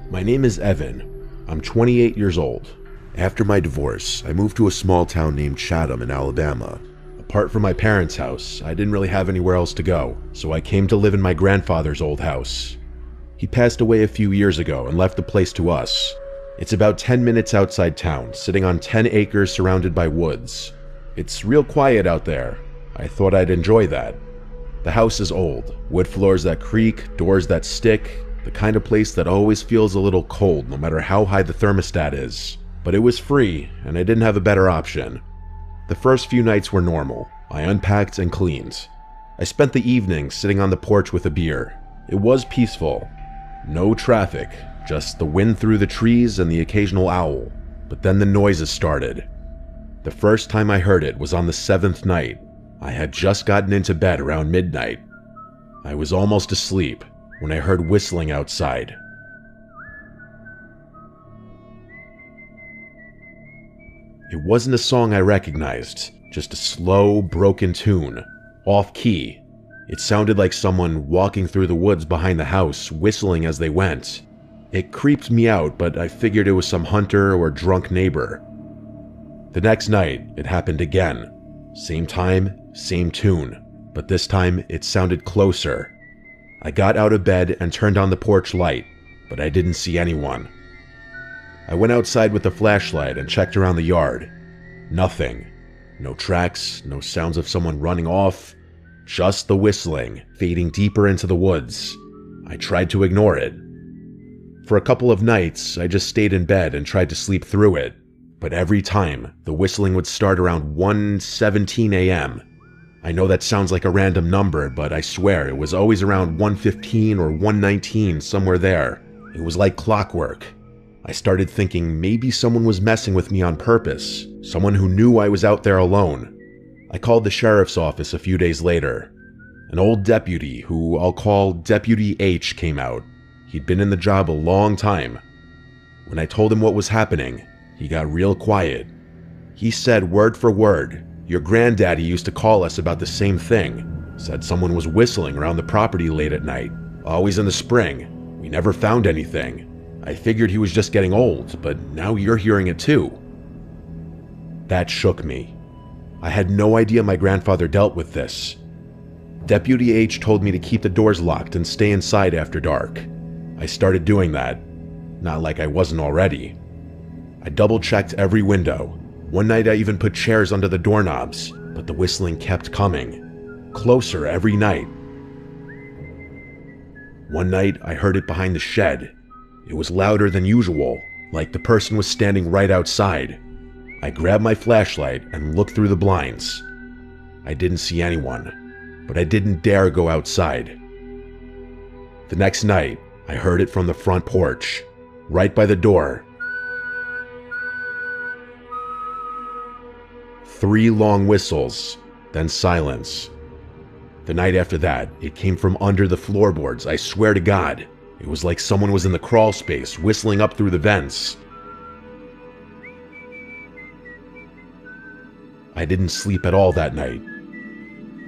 My name is Evan. I'm 28 years old. After my divorce, I moved to a small town named Chatham in Alabama. Apart from my parents' house, I didn't really have anywhere else to go, so I came to live in my grandfather's old house. He passed away a few years ago and left the place to us. It's about 10 minutes outside town, sitting on 10 acres surrounded by woods. It's real quiet out there. I thought I'd enjoy that. The house is old, wood floors that creak, doors that stick, the kind of place that always feels a little cold no matter how high the thermostat is. But it was free, and I didn't have a better option. The first few nights were normal. I unpacked and cleaned. I spent the evening sitting on the porch with a beer. It was peaceful. No traffic, just the wind through the trees and the occasional owl. But then the noises started. The first time I heard it was on the 7th night. I had just gotten into bed around midnight. I was almost asleep when I heard whistling outside. It wasn't a song I recognized, just a slow, broken tune, off-key. It sounded like someone walking through the woods behind the house, whistling as they went. It creeped me out, but I figured it was some hunter or drunk neighbor. The next night, it happened again. Same time, same tune, but this time it sounded closer. I got out of bed and turned on the porch light, but I didn't see anyone. I went outside with the flashlight and checked around the yard. Nothing. No tracks, no sounds of someone running off, just the whistling, fading deeper into the woods. I tried to ignore it. For a couple of nights, I just stayed in bed and tried to sleep through it, but every time, the whistling would start around 1:17 a.m. I know that sounds like a random number, but I swear it was always around 1:15 or 1:19, somewhere there. It was like clockwork. I started thinking maybe someone was messing with me on purpose, someone who knew I was out there alone. I called the sheriff's office a few days later. An old deputy, who I'll call Deputy H, came out. He'd been in the job a long time. When I told him what was happening, he got real quiet. He said word for word, "Your granddaddy used to call us about the same thing. Said someone was whistling around the property late at night, always in the spring. We never found anything. I figured he was just getting old, but now you're hearing it too." That shook me. I had no idea my grandfather dealt with this. Deputy H told me to keep the doors locked and stay inside after dark. I started doing that. Not like I wasn't already. I double-checked every window. One night I even put chairs under the doorknobs, but the whistling kept coming. Closer every night. One night I heard it behind the shed. It was louder than usual, like the person was standing right outside. I grabbed my flashlight and looked through the blinds. I didn't see anyone, but I didn't dare go outside. The next night, I heard it from the front porch, right by the door. 3 long whistles, then silence. The night after that, it came from under the floorboards, I swear to God. It was like someone was in the crawl space, whistling up through the vents. I didn't sleep at all that night.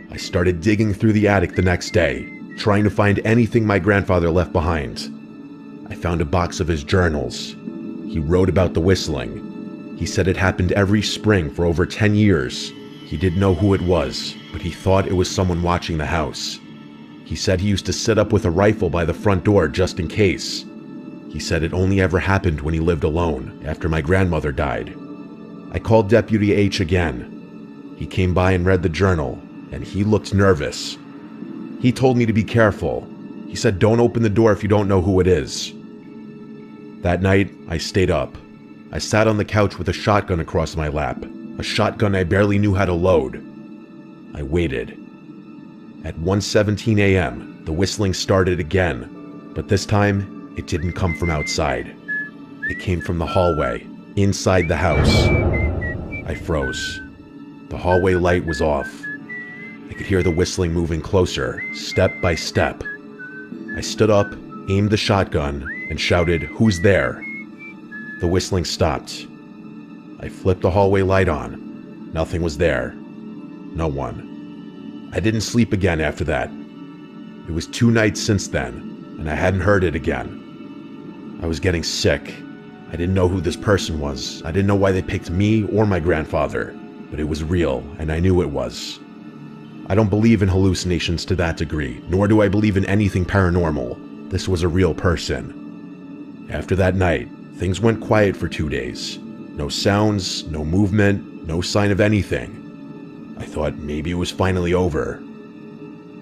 I started digging through the attic the next day, trying to find anything my grandfather left behind. I found a box of his journals. He wrote about the whistling. He said it happened every spring for over 10 years. He didn't know who it was, but he thought it was someone watching the house. He said he used to sit up with a rifle by the front door just in case. He said it only ever happened when he lived alone, after my grandmother died. I called Deputy H again. He came by and read the journal, and he looked nervous. He told me to be careful. He said don't open the door if you don't know who it is. That night, I stayed up. I sat on the couch with a shotgun across my lap, a shotgun I barely knew how to load. I waited. At 1:17 a.m., the whistling started again, but this time, it didn't come from outside. It came from the hallway, inside the house. I froze. The hallway light was off. I could hear the whistling moving closer, step by step. I stood up, aimed the shotgun, and shouted, "Who's there?" The whistling stopped. I flipped the hallway light on. Nothing was there. No one. I didn't sleep again after that. It was 2 nights since then, and I hadn't heard it again. I was getting sick. I didn't know who this person was. I didn't know why they picked me or my grandfather, but it was real, and I knew it was. I don't believe in hallucinations to that degree, nor do I believe in anything paranormal. This was a real person. After that night, things went quiet for 2 days. No sounds, no movement, no sign of anything. I thought maybe it was finally over.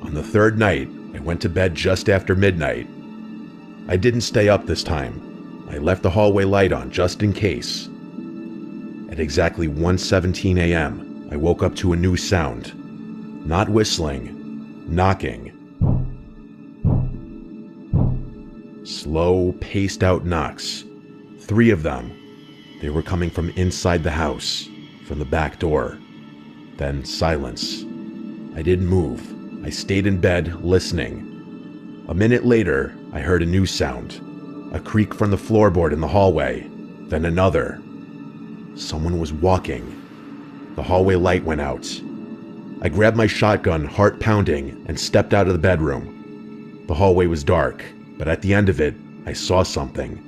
On the 3rd night, I went to bed just after midnight. I didn't stay up this time. I left the hallway light on just in case. At exactly 1:17 a.m., I woke up to a new sound. Not whistling, knocking. Slow, paced-out knocks. 3 of them. They were coming from inside the house, from the back door. Then silence. I didn't move. I stayed in bed, listening. A minute later, I heard a new sound. A creak from the floorboard in the hallway. Then another. Someone was walking. The hallway light went out. I grabbed my shotgun, heart pounding, and stepped out of the bedroom. The hallway was dark, but at the end of it, I saw something.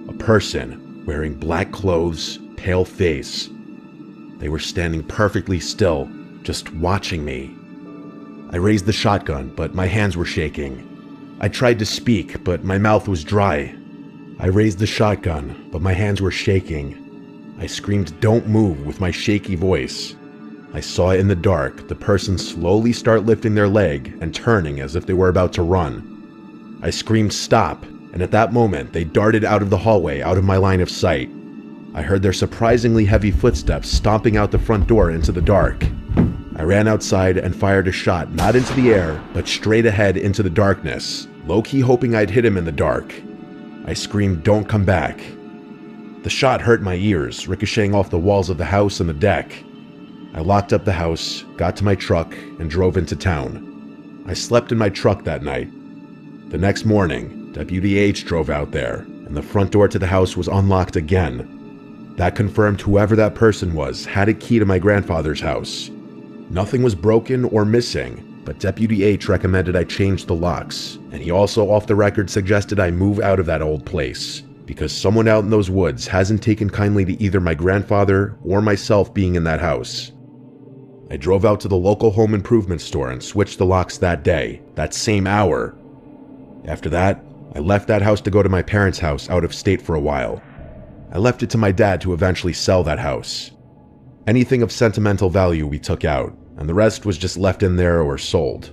A person, wearing black clothes, pale face. They were standing perfectly still, just watching me. I raised the shotgun, but my hands were shaking. I tried to speak, but my mouth was dry. I raised the shotgun, but my hands were shaking. I screamed, "Don't move," with my shaky voice. I saw in the dark the person slowly start lifting their leg and turning as if they were about to run. I screamed, "Stop," and at that moment they darted out of the hallway, out of my line of sight. I heard their surprisingly heavy footsteps stomping out the front door into the dark. I ran outside and fired a shot, not into the air, but straight ahead into the darkness, low-key hoping I'd hit him in the dark. I screamed, "Don't come back." The shot hurt my ears, ricocheting off the walls of the house and the deck. I locked up the house, got to my truck, and drove into town. I slept in my truck that night. The next morning, Deputy H drove out there, and the front door to the house was unlocked again. That confirmed whoever that person was had a key to my grandfather's house. Nothing was broken or missing, but Deputy H recommended I change the locks, and he also off the record suggested I move out of that old place, because someone out in those woods hasn't taken kindly to either my grandfather or myself being in that house. I drove out to the local home improvement store and switched the locks that day, that same hour. After that, I left that house to go to my parents' house out of state for a while. I left it to my dad to eventually sell that house. Anything of sentimental value we took out, and the rest was just left in there or sold.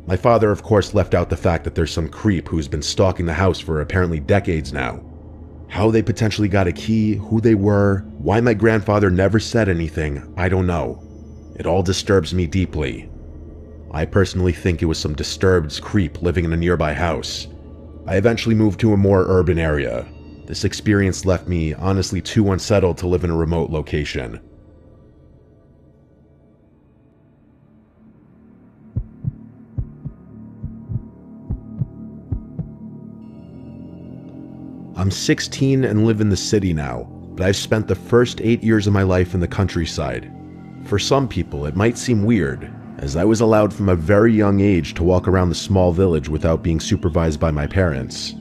My father, of course, left out the fact that there's some creep who's been stalking the house for apparently decades now. How they potentially got a key, who they were, why my grandfather never said anything, I don't know. It all disturbs me deeply. I personally think it was some disturbed creep living in a nearby house. I eventually moved to a more urban area. This experience left me honestly too unsettled to live in a remote location. I'm 16 and live in the city now, but I've spent the first 8 years of my life in the countryside. For some people, it might seem weird, as I was allowed from a very young age to walk around the small village without being supervised by my parents.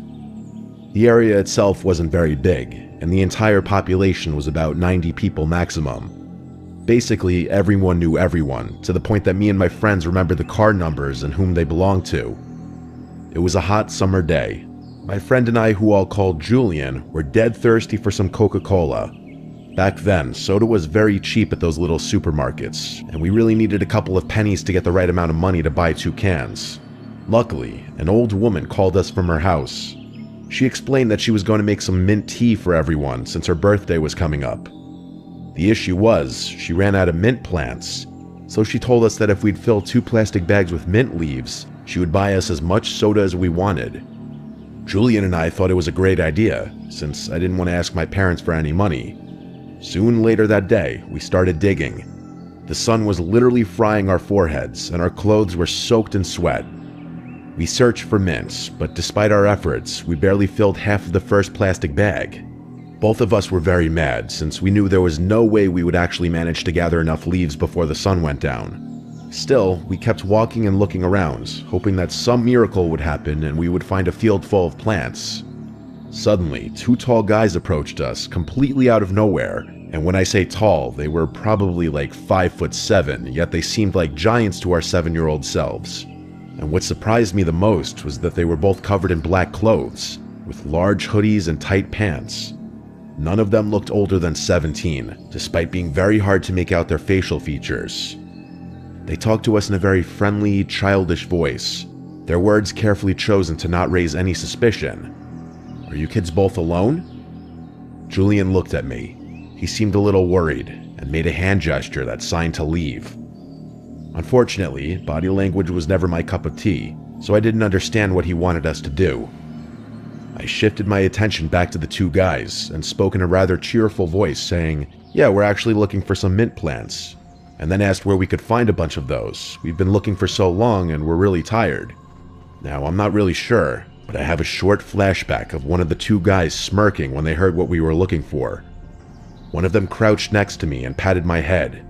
The area itself wasn't very big, and the entire population was about 90 people maximum. Basically, everyone knew everyone, to the point that me and my friends remembered the car numbers and whom they belonged to. It was a hot summer day. My friend and I, who I'll call Julian, were dead thirsty for some Coca-Cola. Back then, soda was very cheap at those little supermarkets, and we really needed a couple of pennies to get the right amount of money to buy 2 cans. Luckily, an old woman called us from her house. She explained that she was going to make some mint tea for everyone since her birthday was coming up. The issue was, she ran out of mint plants, so she told us that if we'd fill 2 plastic bags with mint leaves, she would buy us as much soda as we wanted. Julian and I thought it was a great idea, since I didn't want to ask my parents for any money. Soon later that day, we started digging. The sun was literally frying our foreheads, and our clothes were soaked in sweat. We searched for mints, but despite our efforts, we barely filled half of the first plastic bag. Both of us were very mad, since we knew there was no way we would actually manage to gather enough leaves before the sun went down. Still, we kept walking and looking around, hoping that some miracle would happen and we would find a field full of plants. Suddenly, two tall guys approached us, completely out of nowhere, and when I say tall, they were probably like 5'7", yet they seemed like giants to our 7-year-old selves. And what surprised me the most was that they were both covered in black clothes, with large hoodies and tight pants. None of them looked older than 17, despite being very hard to make out their facial features. They talked to us in a very friendly, childish voice, their words carefully chosen to not raise any suspicion. "Are you kids both alone?" Julian looked at me. He seemed a little worried and made a hand gesture that signed to leave. Unfortunately, body language was never my cup of tea, so I didn't understand what he wanted us to do. I shifted my attention back to the two guys and spoke in a rather cheerful voice saying, "Yeah, we're actually looking for some mint plants," and then asked where we could find a bunch of those. We've been looking for so long and we're really tired. Now, I'm not really sure, but I have a short flashback of one of the two guys smirking when they heard what we were looking for. One of them crouched next to me and patted my head.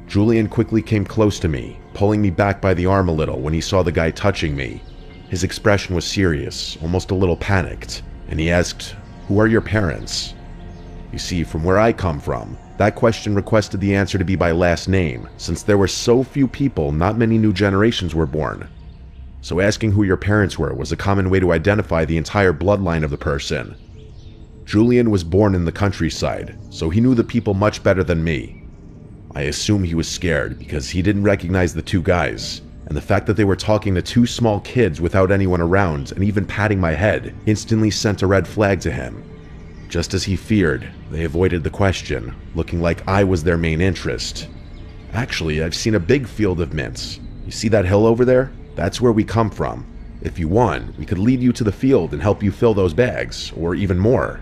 Julian quickly came close to me, pulling me back by the arm a little when he saw the guy touching me. His expression was serious, almost a little panicked, and he asked, "Who are your parents?" You see, from where I come from, that question requested the answer to be by last name, since there were so few people, not many new generations were born. So asking who your parents were was a common way to identify the entire bloodline of the person. Julian was born in the countryside, so he knew the people much better than me. I assume he was scared because he didn't recognize the two guys, and the fact that they were talking to two small kids without anyone around and even patting my head instantly sent a red flag to him. Just as he feared, they avoided the question, looking like I was their main interest. "Actually, I've seen a big field of mints. You see that hill over there? That's where we come from. If you want, we could lead you to the field and help you fill those bags, or even more."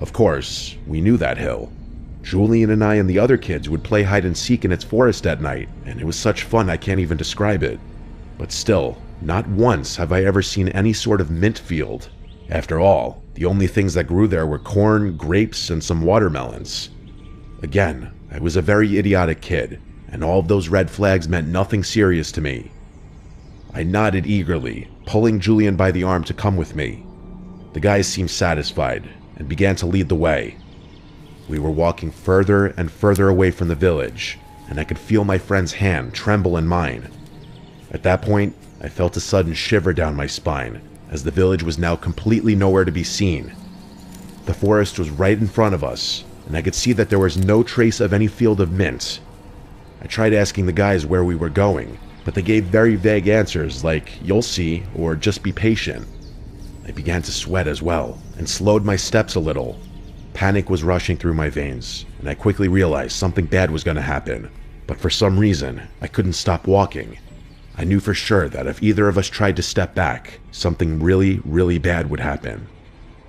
Of course, we knew that hill. Julian and I and the other kids would play hide and seek in its forest at night, and it was such fun I can't even describe it. But still, not once have I ever seen any sort of mint field. After all, the only things that grew there were corn, grapes, and some watermelons. Again, I was a very idiotic kid, and all of those red flags meant nothing serious to me. I nodded eagerly, pulling Julian by the arm to come with me. The guys seemed satisfied, and began to lead the way. We were walking further and further away from the village, and I could feel my friend's hand tremble in mine. At that point, I felt a sudden shiver down my spine, as the village was now completely nowhere to be seen. The forest was right in front of us, and I could see that there was no trace of any field of mint. I tried asking the guys where we were going, but they gave very vague answers like, "You'll see," or "Just be patient." I began to sweat as well, and slowed my steps a little. Panic was rushing through my veins, and I quickly realized something bad was going to happen. But for some reason, I couldn't stop walking. I knew for sure that if either of us tried to step back, something really, really bad would happen.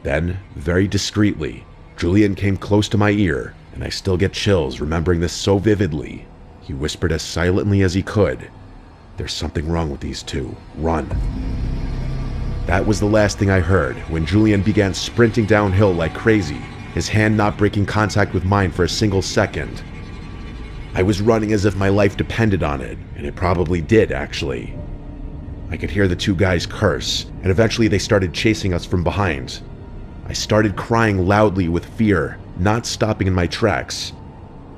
Then, very discreetly, Julian came close to my ear, and I still get chills remembering this so vividly. He whispered as silently as he could, "There's something wrong with these two. Run." That was the last thing I heard when Julian began sprinting downhill like crazy, his hand not breaking contact with mine for a single second. I was running as if my life depended on it, and it probably did, actually. I could hear the two guys curse, and eventually they started chasing us from behind. I started crying loudly with fear, not stopping in my tracks.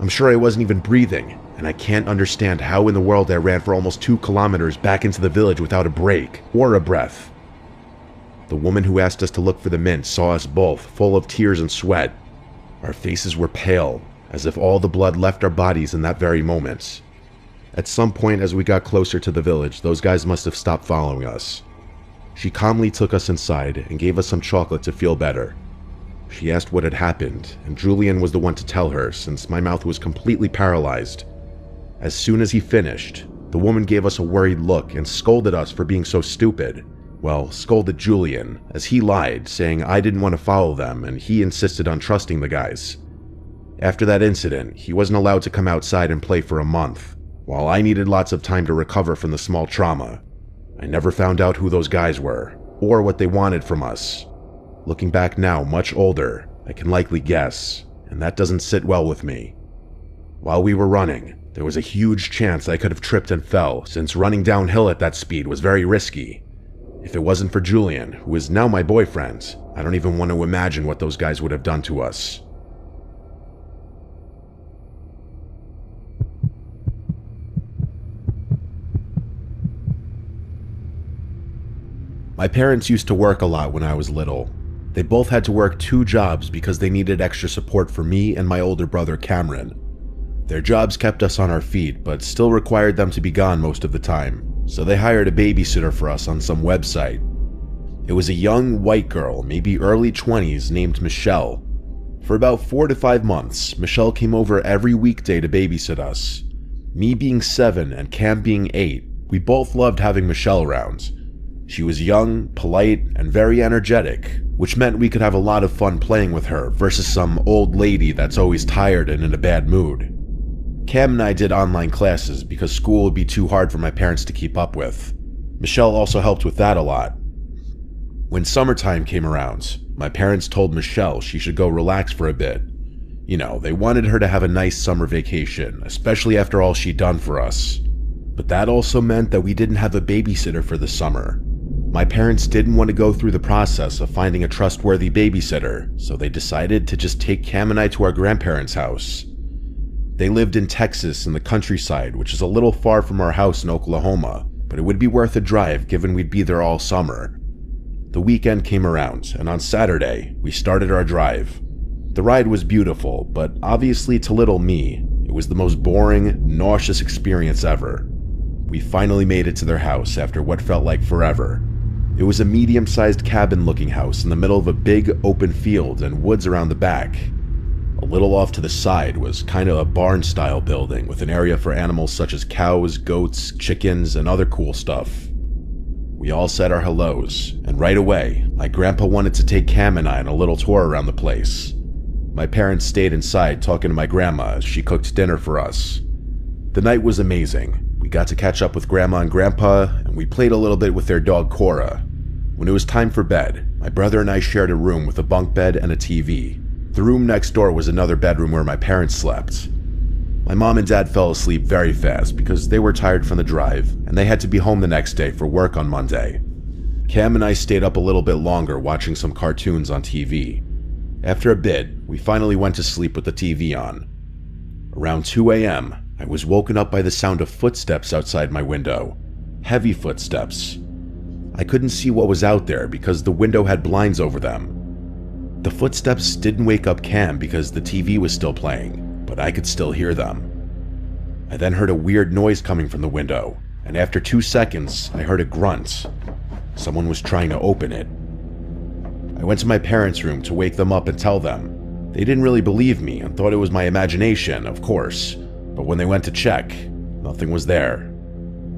I'm sure I wasn't even breathing, and I can't understand how in the world I ran for almost 2 kilometers back into the village without a break or a breath. The woman who asked us to look for the mint saw us both, full of tears and sweat. Our faces were pale, as if all the blood left our bodies in that very moment. At some point as we got closer to the village, those guys must have stopped following us. She calmly took us inside and gave us some chocolate to feel better. She asked what had happened, and Julian was the one to tell her since my mouth was completely paralyzed. As soon as he finished, the woman gave us a worried look and scolded us for being so stupid. Well, scolded Julian, as he lied, saying I didn't want to follow them and he insisted on trusting the guys. After that incident, he wasn't allowed to come outside and play for a month, while I needed lots of time to recover from the small trauma. I never found out who those guys were, or what they wanted from us. Looking back now, much older, I can likely guess, and that doesn't sit well with me. While we were running, There was a huge chance I could have tripped and fell, since running downhill at that speed was very risky. If it wasn't for Julian, who is now my boyfriend, I don't even want to imagine what those guys would have done to us. My parents used to work a lot when I was little. They both had to work 2 jobs because they needed extra support for me and my older brother Cameron. Their jobs kept us on our feet, but still required them to be gone most of the time, so they hired a babysitter for us on some website. It was a young white girl, maybe early 20s, named Michelle. For about 4 to 5 months, Michelle came over every weekday to babysit us. Me being 7 and Cam being 8, we both loved having Michelle around. She was young, polite, and very energetic, which meant we could have a lot of fun playing with her versus some old lady that's always tired and in a bad mood. Cam and I did online classes because school would be too hard for my parents to keep up with. Michelle also helped with that a lot. When summertime came around, my parents told Michelle she should go relax for a bit. You know, they wanted her to have a nice summer vacation, especially after all she'd done for us. But that also meant that we didn't have a babysitter for the summer. My parents didn't want to go through the process of finding a trustworthy babysitter, so they decided to just take Cam and I to our grandparents' house. They lived in Texas in the countryside, which is a little far from our house in Oklahoma, but it would be worth a drive given we'd be there all summer. The weekend came around, and on Saturday, we started our drive. The ride was beautiful, but obviously to little me, it was the most boring, nauseous experience ever. We finally made it to their house after what felt like forever. It was a medium-sized cabin-looking house in the middle of a big open field and woods around the back. A little off to the side was kind of a barn-style building with an area for animals such as cows, goats, chickens, and other cool stuff. We all said our hellos, and right away, my grandpa wanted to take Cam and I on a little tour around the place. My parents stayed inside talking to my grandma as she cooked dinner for us. The night was amazing. We got to catch up with Grandma and Grandpa, and we played a little bit with their dog Cora. When it was time for bed, my brother and I shared a room with a bunk bed and a TV. The room next door was another bedroom where my parents slept. My mom and dad fell asleep very fast because they were tired from the drive, and they had to be home the next day for work on Monday. Cam and I stayed up a little bit longer watching some cartoons on TV. After a bit, we finally went to sleep with the TV on. Around 2 a.m., I was woken up by the sound of footsteps outside my window. Heavy footsteps. I couldn't see what was out there because the window had blinds over them. The footsteps didn't wake up Cam because the TV was still playing, but I could still hear them. I then heard a weird noise coming from the window, and after 2 seconds, I heard a grunt. Someone was trying to open it. I went to my parents' room to wake them up and tell them. They didn't really believe me and thought it was my imagination, of course, but when they went to check, nothing was there.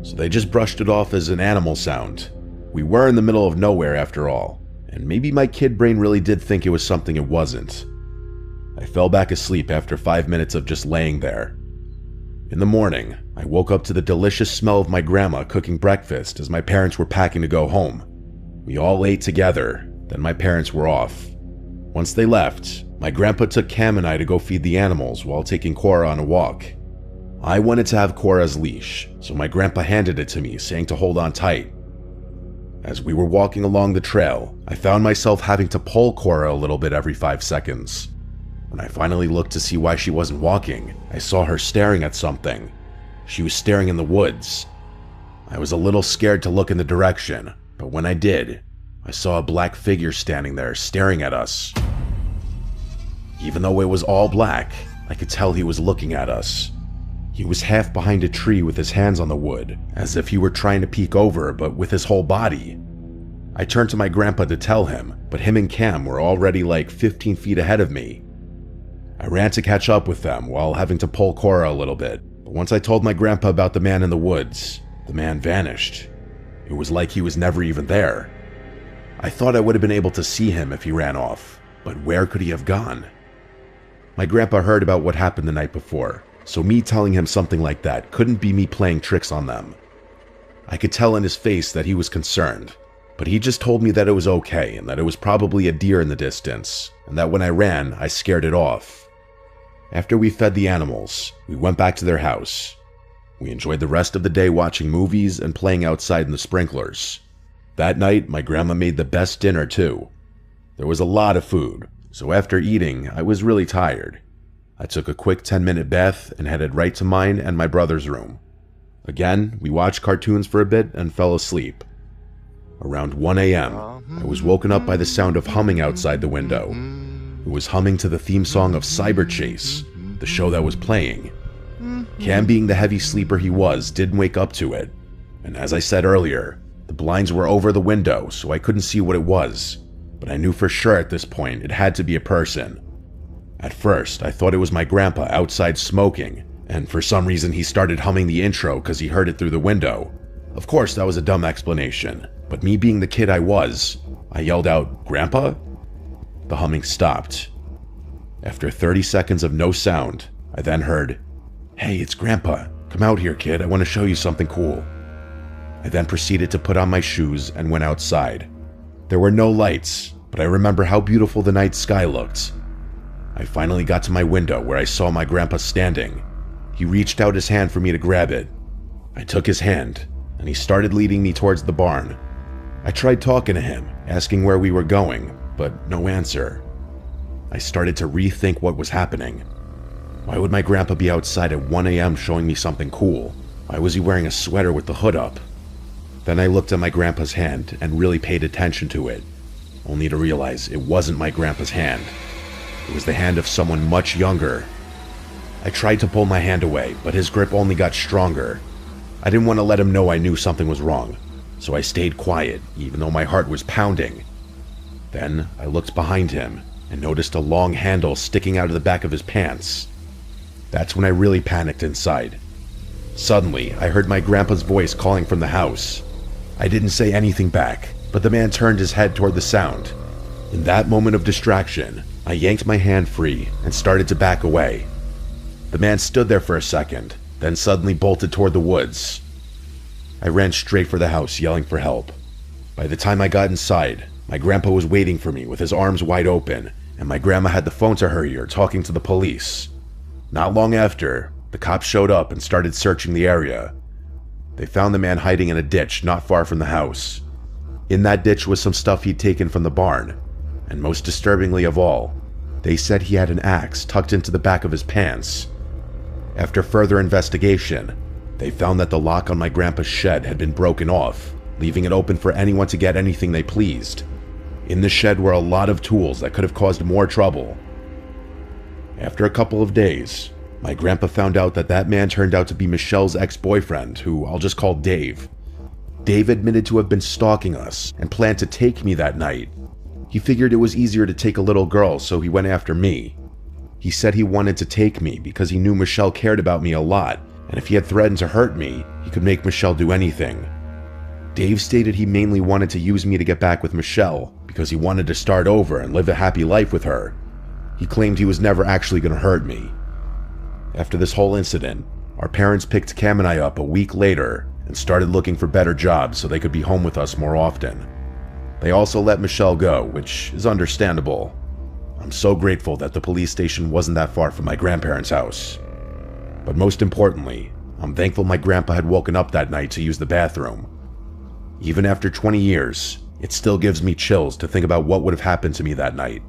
So they just brushed it off as an animal sound. We were in the middle of nowhere after all. And maybe my kid brain really did think it was something it wasn't. I fell back asleep after 5 minutes of just laying there. In the morning, I woke up to the delicious smell of my grandma cooking breakfast as my parents were packing to go home. We all ate together, then my parents were off. Once they left, my grandpa took Cam and I to go feed the animals while taking Cora on a walk. I wanted to have Cora's leash, so my grandpa handed it to me, saying to hold on tight. As we were walking along the trail, I found myself having to pull Cora a little bit every 5 seconds. When I finally looked to see why she wasn't walking, I saw her staring at something. She was staring in the woods. I was a little scared to look in the direction, but when I did, I saw a black figure standing there staring at us. Even though it was all black, I could tell he was looking at us. He was half behind a tree with his hands on the wood, as if he were trying to peek over, but with his whole body. I turned to my grandpa to tell him, but him and Cam were already like 15 feet ahead of me. I ran to catch up with them while having to pull Cora a little bit, but once I told my grandpa about the man in the woods, the man vanished. It was like he was never even there. I thought I would have been able to see him if he ran off, but where could he have gone? My grandpa heard about what happened the night before, so me telling him something like that couldn't be me playing tricks on them. I could tell in his face that he was concerned, but he just told me that it was okay and that it was probably a deer in the distance, and that when I ran, I scared it off. After we fed the animals, we went back to their house. We enjoyed the rest of the day watching movies and playing outside in the sprinklers. That night, my grandma made the best dinner too. There was a lot of food, so after eating, I was really tired. I took a quick 10-minute bath and headed right to mine and my brother's room. Again, we watched cartoons for a bit and fell asleep. Around 1 a.m., I was woken up by the sound of humming outside the window. It was humming to the theme song of Cyber Chase, the show that was playing. Cam, being the heavy sleeper he was, didn't wake up to it. And as I said earlier, the blinds were over the window, so I couldn't see what it was. But I knew for sure at this point it had to be a person. At first, I thought it was my grandpa outside smoking, and for some reason he started humming the intro because he heard it through the window. Of course, that was a dumb explanation, but me being the kid I was, I yelled out, "Grandpa?" The humming stopped. After 30 seconds of no sound, I then heard, "Hey, it's Grandpa. Come out here, kid. I want to show you something cool." I then proceeded to put on my shoes and went outside. There were no lights, but I remember how beautiful the night sky looked. I finally got to my window where I saw my grandpa standing. He reached out his hand for me to grab it. I took his hand, and he started leading me towards the barn. I tried talking to him, asking where we were going, but no answer. I started to rethink what was happening. Why would my grandpa be outside at 1 a.m. showing me something cool? Why was he wearing a sweater with the hood up? Then I looked at my grandpa's hand and really paid attention to it, only to realize it wasn't my grandpa's hand. It was the hand of someone much younger. I tried to pull my hand away, but his grip only got stronger. I didn't want to let him know I knew something was wrong, so I stayed quiet, even though my heart was pounding. Then I looked behind him and noticed a long handle sticking out of the back of his pants. That's when I really panicked inside. Suddenly, I heard my grandpa's voice calling from the house. I didn't say anything back, but the man turned his head toward the sound. In that moment of distraction, I yanked my hand free and started to back away. The man stood there for a second, then suddenly bolted toward the woods. I ran straight for the house, yelling for help. By the time I got inside, my grandpa was waiting for me with his arms wide open, and my grandma had the phone to her ear talking to the police. Not long after, the cops showed up and started searching the area. They found the man hiding in a ditch not far from the house. In that ditch was some stuff he'd taken from the barn, and most disturbingly of all, they said he had an axe tucked into the back of his pants. After further investigation, they found that the lock on my grandpa's shed had been broken off, leaving it open for anyone to get anything they pleased. In the shed were a lot of tools that could have caused more trouble. After a couple of days, my grandpa found out that that man turned out to be Michelle's ex-boyfriend, who I'll just call Dave. Dave admitted to have been stalking us and planned to take me that night. He figured it was easier to take a little girl, so he went after me. He said he wanted to take me because he knew Michelle cared about me a lot, and if he had threatened to hurt me, he could make Michelle do anything. Dave stated he mainly wanted to use me to get back with Michelle because he wanted to start over and live a happy life with her. He claimed he was never actually going to hurt me. After this whole incident, our parents picked Cam and I up a week later and started looking for better jobs so they could be home with us more often. They also let Michelle go, which is understandable. I'm so grateful that the police station wasn't that far from my grandparents' house. But most importantly, I'm thankful my grandpa had woken up that night to use the bathroom. Even after 20 years, it still gives me chills to think about what would have happened to me that night.